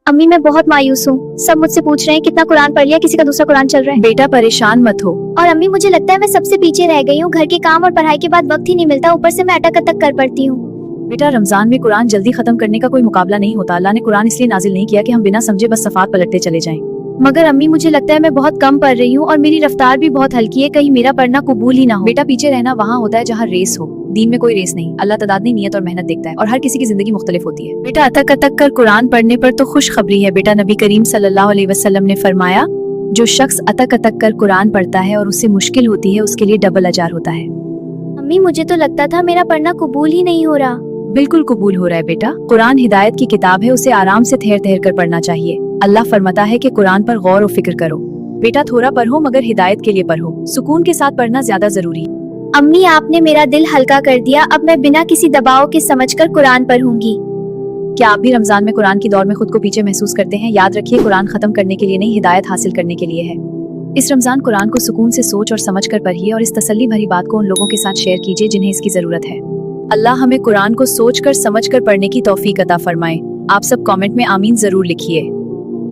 अम्मी मैं बहुत मायूस हूँ। सब मुझसे पूछ रहे हैं कितना कुरान पढ़ लिया, किसी का दूसरा कुरान चल रहा है। बेटा परेशान मत हो। और अम्मी मुझे लगता है मैं सबसे पीछे रह गई हूँ। घर के काम और पढ़ाई के बाद वक्त ही नहीं मिलता, ऊपर से मैं अटक अटक कर पढ़ती हूँ। बेटा रमजान में कुरान जल्दी खत्म करने का कोई मुकाबला नहीं होता। अल्लाह ने कुरान इसलिए नाजिल नहीं किया कि हम बिना समझे बस सफात पलटते चले जाएं। मगर अम्मी मुझे लगता है मैं बहुत कम पढ़ रही हूँ और मेरी रफ्तार भी बहुत हल्की है, कहीं मेरा पढ़ना कबूल ही ना हो। बेटा पीछे रहना वहाँ होता है जहाँ रेस हो, दीन में कोई रेस नहीं। अल्लाह तदादनी नियत और मेहनत देखता है और हर किसी की जिंदगी मुख्तलिफ होती है। बेटा अतक अतक कर कुरान पढ़ने पर तो खुशखबरी है। बेटा नबी करीम सल्लल्लाहु अलैहि वसल्लम ने फरमाया, जो शख्स अतक अतक कर कुरान पढ़ता है और उससे मुश्किल होती है उसके लिए डबल अजार होता है। अम्मी मुझे तो लगता था मेरा पढ़ना कबूल ही नहीं हो रहा। बिल्कुल कबूल हो रहा है बेटा। कुरान हिदायत की किताब है, उसे आराम से ठहर ठहर कर पढ़ना चाहिए। अल्लाह फरमाता है कि कुरान पर गौर और फिक्र करो। बेटा थोड़ा पढ़ो मगर हिदायत के लिए पढ़ो। सुकून के साथ पढ़ना ज्यादा जरूरी है। अम्मी आपने मेरा दिल हल्का कर दिया, अब मैं बिना किसी दबाव के समझकर कुरान पढ़ूंगी। क्या आप भी रमजान में कुरान की दौड़ में खुद को पीछे महसूस करते हैं? याद रखिए कुरान खत्म करने के लिए नहीं, हिदायत हासिल करने के लिए है। इस रमजान कुरान को सुकून से सोच और समझ कर पढ़िए और इस तसल्ली भरी बात को उन लोगों के साथ शेयर कीजिए जिन्हें इसकी जरूरत है। अल्लाह हमें कुरान को सोच कर समझ कर पढ़ने की तौफीक अता फरमाए। आप सब कमेंट में आमीन जरूर लिखिए।